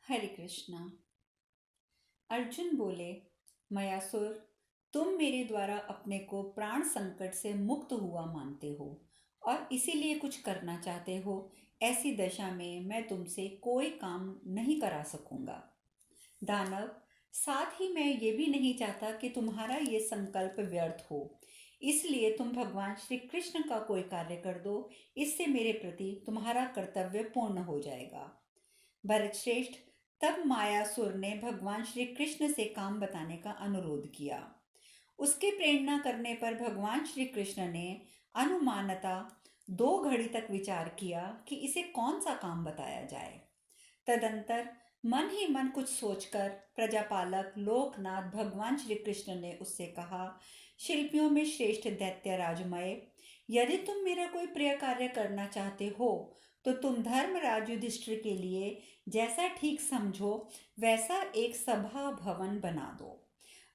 हरे कृष्णा। अर्जुन बोले, मयासुर, तुम मेरे द्वारा अपने को प्राण संकट से मुक्त हुआ मानते हो और इसीलिए कुछ करना चाहते हो। ऐसी दशा में मैं तुमसे कोई काम नहीं करा सकूंगा। दानव, साथ ही मैं ये भी नहीं चाहता कि तुम्हारा ये संकल्प व्यर्थ हो। इसलिए तुम भगवान श्री कृष्ण का कोई कार्य कर दो। इससे मेरे प्रति तुम्हारा कर्तव्य पूर्ण हो जाएगा। भरत श्रेष्ठ, तब मायासुर ने भगवान श्री कृष्ण से काम बताने का अनुरोध किया। उसके प्रेरणा करने पर भगवान श्री कृष्ण ने अनुमानता 2 घड़ी तक विचार किया कि इसे कौन सा काम बताया जाए। तदंतर मन ही मन कुछ सोचकर प्रजापालक लोकनाथ भगवान श्री कृष्ण ने उससे कहा, शिल्पियों में श्रेष्ठ दैत्य राजमय, यदि तुम मेरा कोई प्रिय कार्य करना चाहते हो तो तुम धर्मराज युधिष्ठिर के लिए जैसा ठीक समझो वैसा एक सभा भवन बना दो।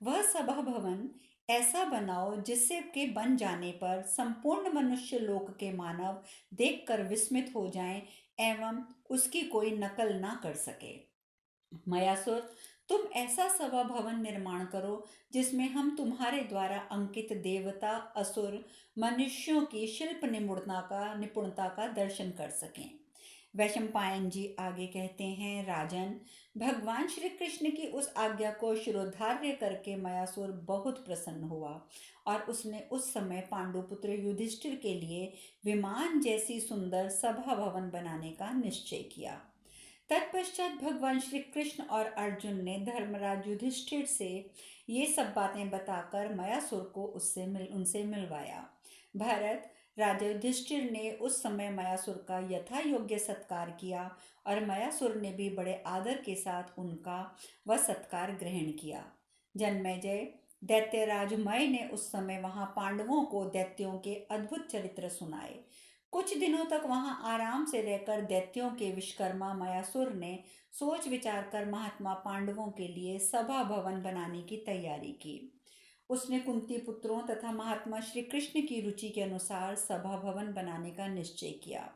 वह सभा भवन ऐसा बनाओ जिससे के बन जाने पर संपूर्ण मनुष्य लोक के मानव देखकर विस्मित हो जाएं एवं उसकी कोई नकल ना कर सके। मयासुर, तुम ऐसा सभा भवन निर्माण करो जिसमें हम तुम्हारे द्वारा अंकित देवता, असुर, मनुष्यों की शिल्प निपुणता का दर्शन कर सकें। वैशंपायन जी आगे कहते हैं, राजन, भगवान श्री कृष्ण की उस आज्ञा को शिरोधार्य करके मयासुर बहुत प्रसन्न हुआ और उसने उस समय पांडुपुत्र युधिष्ठिर के लिए विमान जैसी सुंदर सभा भवन बनाने का निश्चय किया। तत्पश्चात भगवान श्री कृष्ण और अर्जुन ने धर्मराज युधिष्ठिर से ये सब बातें बताकर मयासुर को उनसे मिलवाया। भरत, राजा युधिष्ठिर ने उस समय मयासुर का यथा योग्य सत्कार किया और मयासुर ने भी बड़े आदर के साथ उनका वह सत्कार ग्रहण किया। जन्मेजय, दैत्यराज मय ने उस समय वहां पांडवों को दैत्यों के अद्भुत चरित्र सुनाए। कुछ दिनों तक वहां आराम से रहकर दैत्यों के विश्वकर्मा मयासुर ने सोच विचार कर महात्मा पांडवों के लिए सभा भवन बनाने की तैयारी की। उसने कुंती पुत्रों तथा महात्मा श्री कृष्ण की रुचि के अनुसार सभा भवन बनाने का निश्चय किया।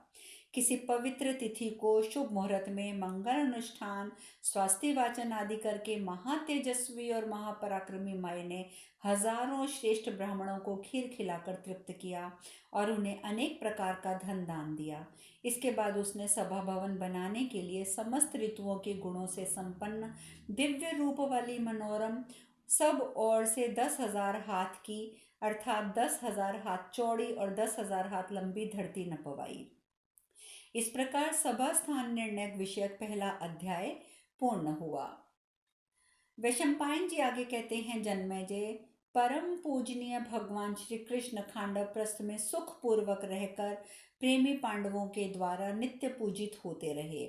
किसी पवित्र तिथि को शुभ मुहूर्त में मंगल अनुष्ठान, स्वास्थ्य वाचन आदि करके महातेजस्वी और महापराक्रमी माई ने हजारों श्रेष्ठ ब्राह्मणों को खीर खिलाकर तृप्त किया और उन्हें अनेक प्रकार का धन दान दिया। इसके बाद उसने सभा भवन बनाने के लिए समस्त ऋतुओं के गुणों से संपन्न दिव्य रूप वाली मनोरम सब ओर से 10,000 हाथ की अर्थात 10,000 हाथ चौड़ी और 10,000 हाथ लंबी धरती नपवाई। इस प्रकार सभा स्थान निर्णय विषयक पहला अध्याय पूर्ण हुआ। वैशंपायन जी आगे कहते हैं, जन्मेजय, परम पूजनीय भगवान श्री कृष्ण खांडव प्रस्थ में सुख पूर्वक रहकर प्रेमी पांडवों के द्वारा नित्य पूजित होते रहे।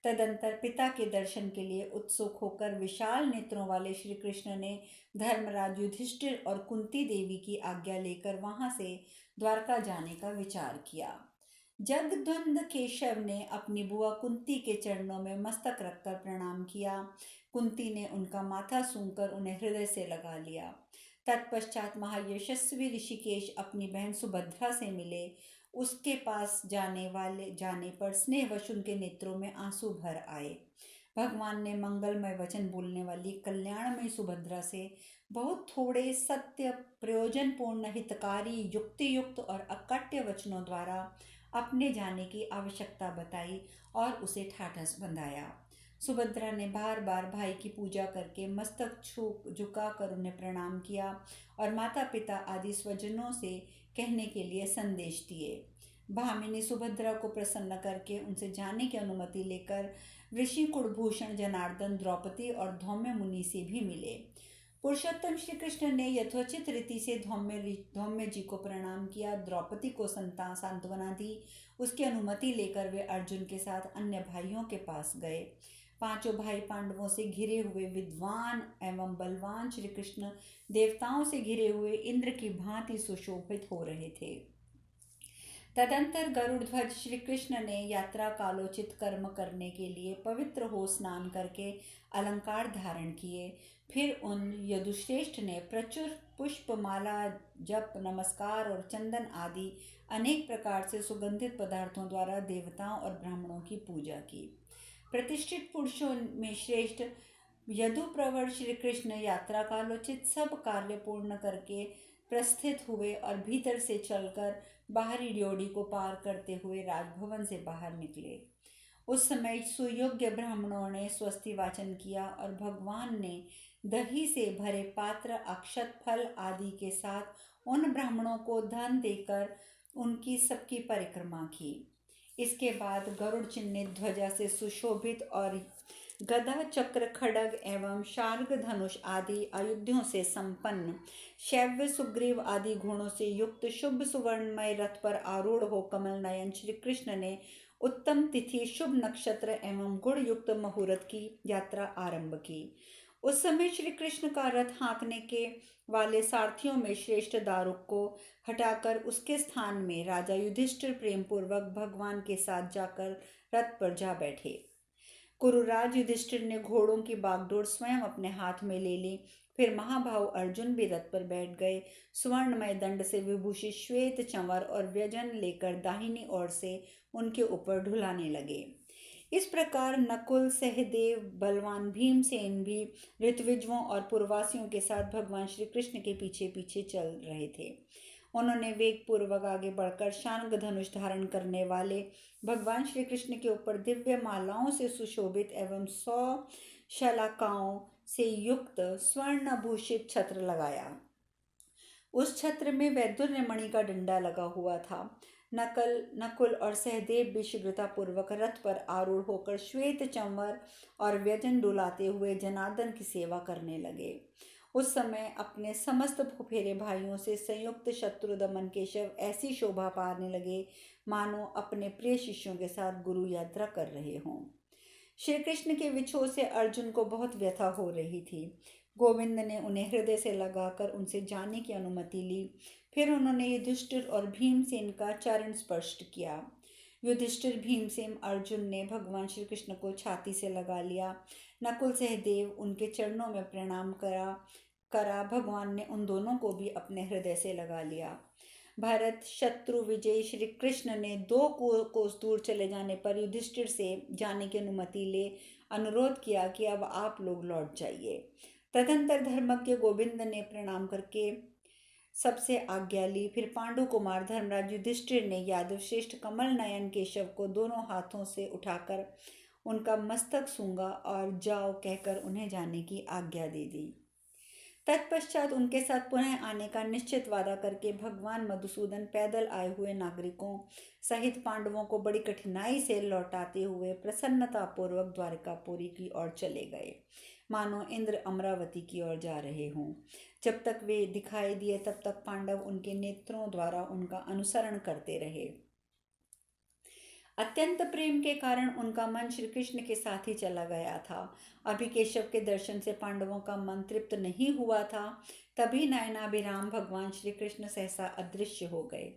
तदंतर पिता के दर्शन के लिए उत्सुक होकर विशाल नेत्रों वाले श्री कृष्ण ने धर्मराज युधिष्ठिर और कुंती देवी की आज्ञा लेकर वहां से द्वारका जाने का विचार किया। जगद्वंद केशव ने अपनी बुआ कुंती के चरणों में मस्तक रखकर प्रणाम किया। कुंती ने उनका माथा सूंघकर उन्हें हृदय से लगा लिया। तत्पश्चात महायशस्वी ऋषिकेश अपनी बहन सुभद्रा से मिले। उसके पास जाने पर स्नेहवश उनके नेत्रों में आंसू भर आए। भगवान ने मंगलमय वचन बोलने वाली कल्याणमय सुभद्रा से बहुत थोड़े सत्य, प्रयोजनपूर्ण, हितकारी, युक्तियुक्त और अकट्य वचनों द्वारा अपने जाने की आवश्यकता बताई और उसे ठाठस बंधाया। सुभद्रा ने बार बार भाई की पूजा करके मस्तक झुका कर उन्हें प्रणाम किया और माता पिता आदि स्वजनों से कहने के लिए संदेश दिए। भामिनी सुभद्रा को प्रसन्न करके उनसे जाने की अनुमति लेकर ऋषि कुलभूषण जनार्दन, द्रौपदी और धौम्य मुनि से भी मिले। पुरुषोत्तम श्री कृष्ण ने यथोचित रीति से धौम्य जी को प्रणाम किया, द्रौपदी को सांत्वना दी। उसकी अनुमति लेकर वे अर्जुन के साथ अन्य भाइयों के पास गए। पांचों भाई पांडवों से घिरे हुए विद्वान एवं बलवान श्री कृष्ण देवताओं से घिरे हुए इंद्र की भांति सुशोभित हो रहे थे। तदंतर गरुड़ध्वज श्री कृष्ण ने यात्रा कालोचित कर्म करने के लिए पवित्र हो स्नान करके अलंकार धारण किए। फिर उन यदुश्रेष्ठ ने प्रचुर पुष्पमाला, जप, नमस्कार और चंदन आदि अनेक प्रकार से सुगंधित पदार्थों द्वारा देवताओं और ब्राह्मणों की पूजा की। प्रतिष्ठित पुरुषों में श्रेष्ठ यदुप्रवर श्री कृष्ण यात्रा कालोचित सब कार्य पूर्ण करके प्रस्थित हुए और भीतर से चलकर बाहरी ड्योढ़ी को पार करते हुए राजभवन से बाहर निकले। उस समय सुयोग्य ब्राह्मणों ने स्वस्ति वाचन किया और भगवान ने दही से भरे पात्र, अक्षत, फल आदि के साथ उन ब्राह्मणों को धन देकर उनकी सबकी परिक्रमा की। इसके बाद गरुड़ चिन्हित ध्वजा से सुशोभित और गदा, चक्र, खड्ग एवं शार्ग धनुष आदि आयुधों से संपन्न शैव्य, सुग्रीव आदि गुणों से युक्त शुभ सुवर्णमय रथ पर आरूढ़ हो कमल नयन श्री कृष्ण ने उत्तम तिथि, शुभ नक्षत्र एवं गुण युक्त मुहूर्त की यात्रा आरंभ की। उस समय श्री कृष्ण का रथ हाँकने के वाले सारथियों में श्रेष्ठ दारुक को हटाकर उसके स्थान में राजा युधिष्ठिर प्रेम पूर्वक भगवान के साथ जाकर रथ पर जा बैठे। कुरुराज युधिष्ठिर ने घोड़ों की बागडोर स्वयं अपने हाथ में ले ली। फिर महाभाव अर्जुन भी रथ पर बैठ गए। सुवर्णमय दंड से विभूषित श्वेत चंवर और व्यजन लेकर दाहिनी ओर से उनके ऊपर ढुलाने लगे। इस प्रकार नकुल, सहदेव, बलवान भीमसेन भी ऋत्विजों और पूर्ववासियों के साथ भगवान श्री कृष्ण के पीछे पीछे चल रहे थे। उन्होंने वेग पूर्वक आगे बढ़कर शार्ंग धनुष धारण करने वाले भगवान श्री कृष्ण के ऊपर दिव्य मालाओं से सुशोभित एवं 100 शलाकाओं से युक्त स्वर्णभूषित छत्र लगाया। उस छत्र में वैदुर्य मणि का डंडा लगा हुआ था। नकुल और सहदेव भी शीघ्रतापूर्वक रथ पर आरूढ़ होकर श्वेत चंवर और व्यजन डुलाते हुए जनार्दन की सेवा करने लगे। उस समय अपने समस्त फुफेरे भाइयों से संयुक्त शत्रुदमन केशव ऐसी शोभा पाने लगे मानो अपने प्रिय शिष्यों के साथ गुरु यात्रा कर रहे हों। श्री कृष्ण के विछोह से अर्जुन को बहुत व्यथा हो रही थी। गोविंद ने उन्हें हृदय से लगाकर उनसे जाने की अनुमति ली। फिर उन्होंने युधिष्ठिर और भीमसेन का चरण स्पर्श किया। युधिष्ठिर, भीमसेन, अर्जुन ने भगवान श्री कृष्ण को छाती से लगा लिया। नकुल, सहदेव उनके चरणों में प्रणाम करा। भगवान ने उन दोनों को भी अपने हृदय से लगा लिया। भरत, शत्रु, विजय श्री कृष्ण ने 2 कोस दूर चले जाने पर युधिष्ठिर से जाने की अनुमति ले अनुरोध किया कि अब आप लोग लौट जाइए। तदंतर धर्मज्ञ गोविंद ने प्रणाम करके सबसे आज्ञा ली। फिर पांडु कुमार धर्मराज युधिष्ठिर ने यादव श्रेष्ठ कमल नयन केशव को दोनों हाथों से उठाकर उनका मस्तक सूंघा और जाओ कहकर उन्हें जाने की आज्ञा दे दी। तत्पश्चात उनके साथ पुनः आने का निश्चित वादा करके भगवान मधुसूदन पैदल आए हुए नागरिकों सहित पांडवों को बड़ी कठिनाई से लौटाते हुए प्रसन्नतापूर्वक द्वारकापुरी की ओर चले गए, मानो इंद्र अमरावती की ओर जा रहे हों। जब तक वे दिखाई दिए तब तक पांडव उनके नेत्रों द्वारा उनका अनुसरण करते रहे। अत्यंत प्रेम के कारण उनका मन श्री कृष्ण के साथ ही चला गया था। अभी केशव के दर्शन से पांडवों का मन तृप्त नहीं हुआ था। तभी नयनाभिराम भगवान श्री कृष्ण सहसा अदृश्य हो गए।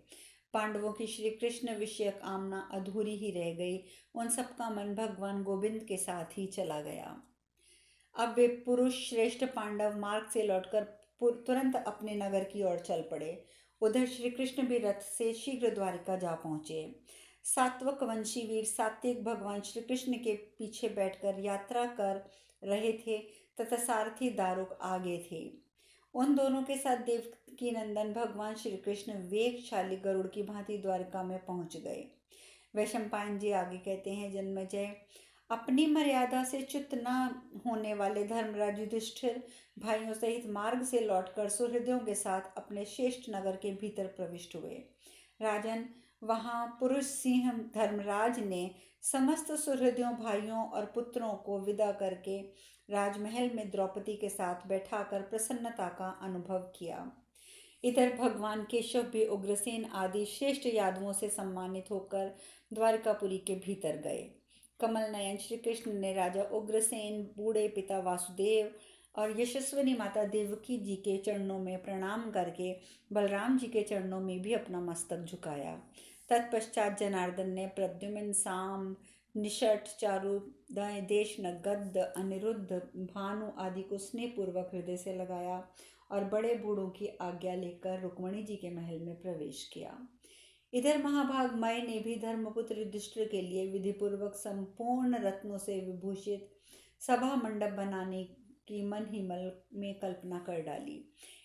पांडवों की श्री कृष्ण विषय कामना अधूरी ही रह गई। उन सबका मन भगवान गोविंद के साथ ही चला गया। अब वे पुरुष श्रेष्ठ पांडव मार्ग से लौटकर तुरंत अपने नगर की ओर चल पड़े। उधर श्री कृष्ण भी रथ से शीघ्र द्वारिका जा पहुंचे। सात्वक वंशी वीर सात्विक भगवान श्री कृष्ण के पीछे बैठकर यात्रा कर रहे थे तथा सारथी दारुक आगे थे। उन दोनों के साथ देवकी नंदन भगवान श्री कृष्ण वेगशाली गरुड़ की भांति द्वारका में पहुंच गए। वैशंपायन जी आगे कहते हैं, जन्मेजय, अपनी मर्यादा से च्युत न होने वाले धर्मराज युधिष्ठिर भाइयों सहित मार्ग से लौटकर सुहृदयों के साथ अपने श्रेष्ठ नगर के भीतर प्रविष्ट हुए। राजन, वहां पुरुष सिंह धर्मराज ने समस्त सुहृदयों भाइयों और पुत्रों को विदा करके राजमहल में द्रौपदी के साथ बैठाकर प्रसन्नता का अनुभव किया। इधर भगवान केशव भी उग्रसेन आदि श्रेष्ठ यादवों से सम्मानित होकर द्वारकापुरी के भीतर गए। कमल नयन श्री कृष्ण ने राजा उग्रसेन, बूढ़े पिता वासुदेव और यशस्विनी माता देवकी जी के चरणों में प्रणाम करके बलराम जी के चरणों में भी अपना मस्तक झुकाया। तत्पश्चात जनार्दन ने प्रद्युम्न, साम, निषट, चारु, देशन, गद्द, अनिरुद्ध, भानु आदि को स्नेहपूर्वक हृदय से लगाया और बड़े बूढ़ों की आज्ञा लेकर रुक्मणी जी के महल में प्रवेश किया। इधर महाभाग मय ने भी धर्मपुत्र युधिष्ठिर के लिए विधिपूर्वक संपूर्ण रत्नों से विभूषित सभा मंडप बनाने की मन ही मन में कल्पना कर डाली।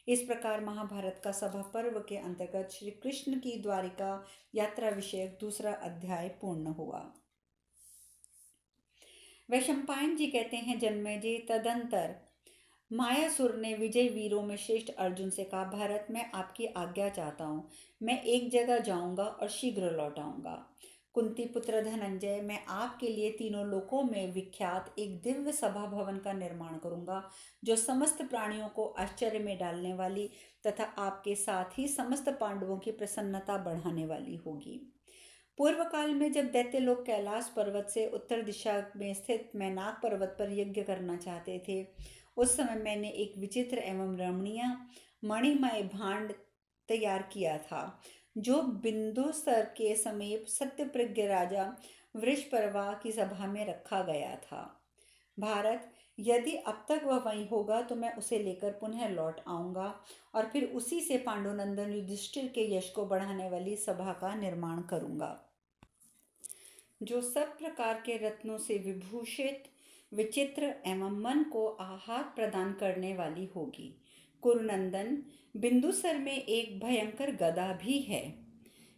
इस प्रकार महाभारत का सभा पर्व के अंतर्गत श्री कृष्ण की द्वारिका यात्रा विषयक दूसरा अध्याय पूर्ण हुआ। वैशंपायन जी कहते हैं, जन्मेजय तदंतर मायासुर ने विजय वीरों में श्रेष्ठ अर्जुन से कहा, भारत मैं आपकी आज्ञा चाहता हूँ। मैं एक जगह जाऊंगा और शीघ्र लौट आऊंगा। कुंती पुत्र धनंजय, मैं आपके लिए तीनों लोकों में विख्यात एक दिव्य सभा भवन का निर्माण करूंगा, जो समस्त प्राणियों को आश्चर्य में डालने वाली तथा आपके साथ ही समस्त पांडवों की प्रसन्नता बढ़ाने वाली होगी। पूर्व काल में जब दैत्य लोग कैलाश पर्वत से उत्तर दिशा में स्थित मैनाक पर्वत पर यज्ञ करना चाहते थे, उस समय मैंने एक विचित्र एवं रमणीय मणिमय भांड तैयार किया था, जो बिंदुसर के समीप सत्यप्रज्ञ राजा वृषपर्वा की सभा में रखा गया था। भारत, यदि अब तक वह वहीं होगा तो मैं उसे लेकर पुनः लौट आऊंगा और फिर उसी से पांडुनंदन युधिष्ठिर के यश को बढ़ाने वाली सभा का निर्माण करूंगा, जो सब प्रकार के रत्नों से विभूषित, विचित्र एवं मन को आहार प्रदान करने वाली होगी। कुरुनंदन, बिंदुसर में एक भयंकर गदा भी है।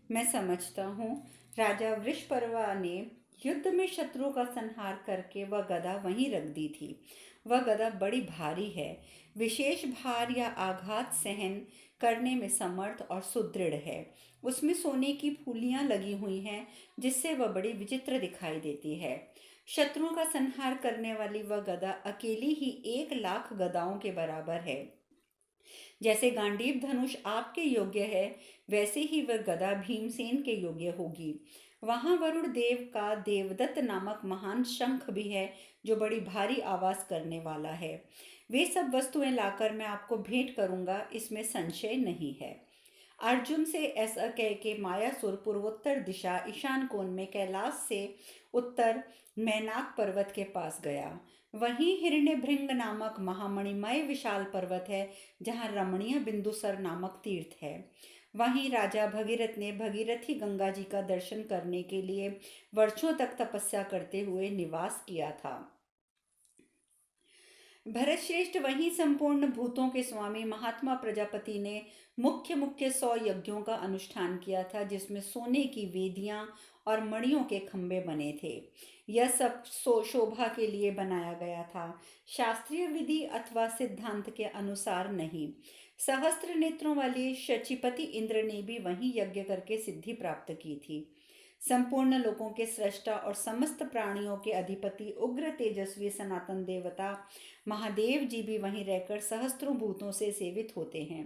मैं समझता हूँ राजा वृषपर्वा ने युद्ध में शत्रु का संहार करके वह गदा वहीं रख दी थी। वह गदा बड़ी भारी है, विशेष भार या आघात सहन करने में समर्थ और सुदृढ़ है। उसमें सोने की फूलियां लगी हुई हैं, जिससे वह बड़ी विचित्र दिखाई देती है। शत्रुओं का संहार करने वाली वह गदा अकेली ही 1,00,000 गदाओं के बराबर है। जैसे गांडीव धनुष आपके योग्य है, वैसे ही वह गदा भीमसेन के योग्य होगी। वहां वरुण देव का देवदत्त नामक महान शंख भी है, जो बड़ी भारी आवाज करने वाला है। वे सब वस्तुएं लाकर मैं आपको भेंट करूंगा, इसमें संशय नहीं है। अर्जुन से ऐसा कह के मायासुर पूर्वोत्तर दिशा ईशान कोण में कैलाश से उत्तर मैनाक पर्वत के पास गया। वहीं हिरण्यभृंग नामक महामणिमय विशाल पर्वत है, जहाँ रमणीय बिंदुसर नामक तीर्थ है। वहीं राजा भगीरथ ने भगीरथी गंगा जी का दर्शन करने के लिए वर्षों तक तपस्या करते हुए निवास किया था। भरत श्रेष्ठ, वहीं संपूर्ण भूतों के स्वामी महात्मा प्रजापति ने मुख्य मुख्य 100 यज्ञों का अनुष्ठान किया था, जिसमें सोने की वेदियां और मणियों के खंभे बने थे। यह सब शोभा के लिए बनाया गया था, शास्त्रीय विधि अथवा सिद्धांत के अनुसार नहीं। सहस्त्र नेत्रों वाले शचीपति इंद्र ने भी वहीं यज्ञ करके सिद्धि प्राप्त की थी। संपूर्ण लोकों के सृष्टा और समस्त प्राणियों के अधिपति उग्र तेजस्वी सनातन देवता महादेव जी भी वहीं रहकर सहस्त्रों भूतों से सेवित होते हैं।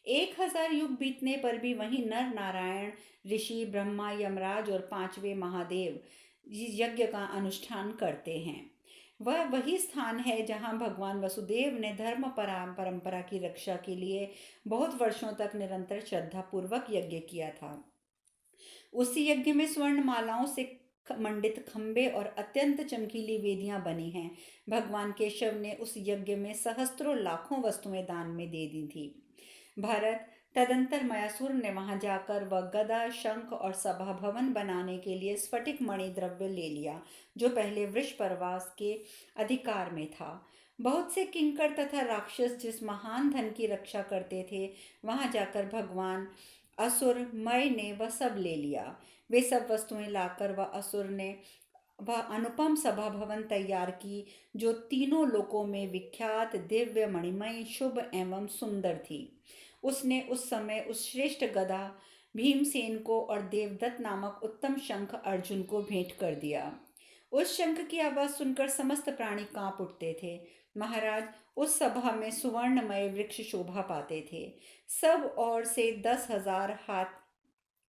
1000 युग बीतने पर भी वहीं नर नारायण, ऋषि, ब्रह्मा, यमराज और 5वें महादेव यज्ञ का अनुष्ठान करते हैं। वह वही स्थान है जहां भगवान वसुदेव ने धर्म परंपरा की रक्षा के लिए बहुत वर्षों तक निरंतर श्रद्धा पूर्वक यज्ञ किया था। उसी यज्ञ में स्वर्ण मालाओं से मंडित खंबे और अत्यंत चमकीली वेदियां बनी हैं। भगवान केशव ने उस यज्ञ में सहस्त्रों लाखों वस्तुएं दान में दे दी थी। भारत, तदंतर मयासुर ने वहां जाकर वह गदा, शंख और सभा भवन बनाने के लिए स्फटिक मणि द्रव्य ले लिया, जो पहले वृषपर्वास के अधिकार में था। बहुत से किंकर तथा राक्षस जिस महान धन की रक्षा करते थे, वहां जाकर भगवान असुर मय ने वह सब ले लिया। वे सब वस्तुएं लाकर वह अनुपम सभा भवन तैयार की, जो तीनों लोकों में विख्यात, दिव्य, मणिमय, शुभ एवं सुंदर थी। उसने उस समय उस श्रेष्ठ गदा भीमसेन को और देवदत्त नामक उत्तम शंख अर्जुन को भेंट कर दिया। उस शंख की आवाज सुनकर समस्त प्राणी कांप उठते थे। महाराज, उस सभा में सुवर्णमय वृक्ष शोभा पाते थे। सब ओर से 10,000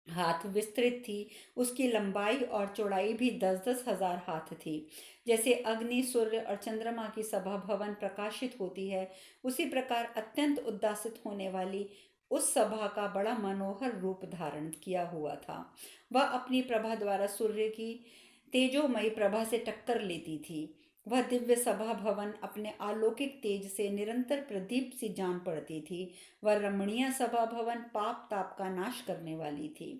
हाथ विस्तृत थी। उसकी लंबाई और चौड़ाई भी 10-10 हजार हाथ थी। जैसे अग्नि, सूर्य और चंद्रमा की सभा भवन प्रकाशित होती है, उसी प्रकार अत्यंत उद्दासित होने वाली उस सभा का बड़ा मनोहर रूप धारण किया हुआ था। वह अपनी प्रभा द्वारा सूर्य की तेजोमयी प्रभा से टक्कर लेती थी। वह दिव्य सभा भवन अपने अलौकिक तेज से निरंतर प्रदीप सी जान पड़ती थी। वह रमणीय सभा भवन पाप ताप का नाश करने वाली थी।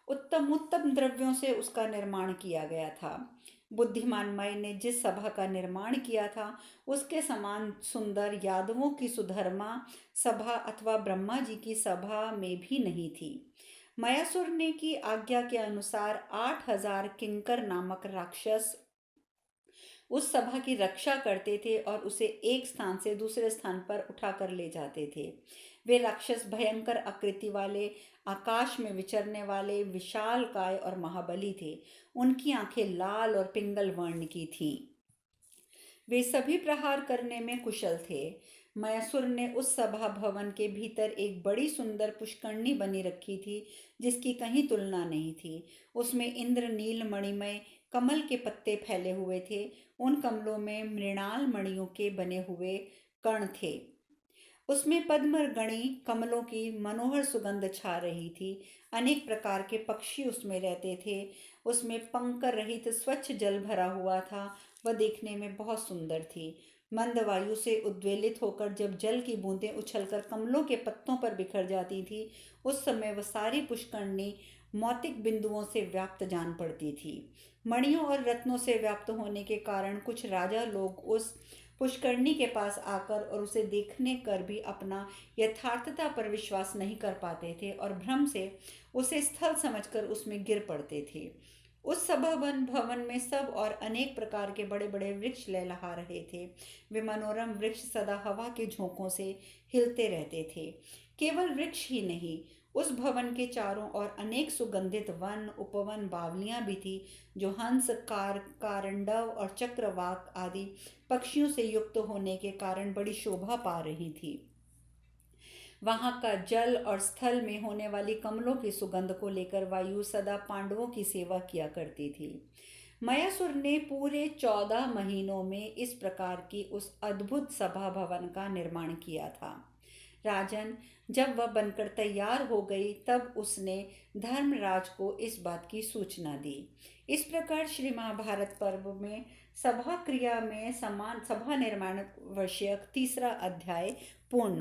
उत्तम उत्तम द्रव्यों से उसका निर्माण किया गया था। बुद्धिमान मय ने जिस सभा का निर्माण किया था उसके समान सुंदर यादवों की सुधर्मा सभा अथवा ब्रह्मा जी की सभा में भी नहीं थी। मयासुर ने की आज्ञा के अनुसार 8,000 किंकर नामक राक्षस उस सभा की रक्षा करते थे और उसे एक स्थान से दूसरे स्थान पर उठाकर ले जाते थे। वे राक्षस भयंकर आकृति वाले, आकाश में विचरने वाले, विशाल काय और महाबली थे। उनकी आंखें लाल और पिंगल वर्ण की थीं। वे सभी प्रहार करने में कुशल थे। मयासुर ने उस सभा भवन के भीतर एक बड़ी सुंदर पुष्करणी बनी रखी थी जिसकी कहीं तुलना नहीं थी। उसमें इंद्रनील मणिमय कमल के पत्ते फैले हुए थे। उन कमलों में मृणाल मणियों के बने हुए कण थे। उसमें पद्मगणी कमलों की मनोहर सुगंध छा रही थी। अनेक प्रकार के पक्षी उसमें रहते थे। उसमें पंकर रहित स्वच्छ जल भरा हुआ था। वह देखने में बहुत सुंदर थी। मंद वायु से उद्वेलित होकर जब जल की बूंदें उछलकर कमलों के पत्तों पर बिखर जाती थी उस समय वह सारी पुष्करणी मौतिक बिंदुओं से व्याप्त जान पड़ती थी। मणियों और रत्नों से व्याप्त होने के कारण कुछ राजा लोग उस पुष्करणी के पास आकर और उसे देखने कर भी अपना यथार्थता पर विश्वास नहीं कर पाते थे और भ्रम से उसे स्थल समझकर उसमें गिर पड़ते थे। उस सभा भवन में सब और अनेक प्रकार के बड़े बड़े वृक्ष लहलहा रहे थे। वे मनोरम वृक्ष सदा हवा के झोंकों से हिलते रहते थे। केवल वृक्ष ही नहीं, उस भवन के चारों ओर अनेक सुगंधित वन, उपवन, बावलियां भी थी जो हंस, कारंडव और चक्रवाक आदि पक्षियों से युक्त होने के कारण बड़ी शोभा पा रही थी। वहां का जल और स्थल में होने वाली कमलों की सुगंध को लेकर वायु सदा पांडवों की सेवा किया करती थी। मयासुर ने पूरे 14 महीनों में इस प्रकार की उस अद्भुत सभा भवन का निर्माण किया था। राजन, जब वह बनकर तैयार हो गई तब उसने धर्मराज को इस बात की सूचना दी। इस प्रकार श्री महाभारत पर्व में सभा क्रिया में समान सभा निर्माण विषयक तीसरा अध्याय पूर्ण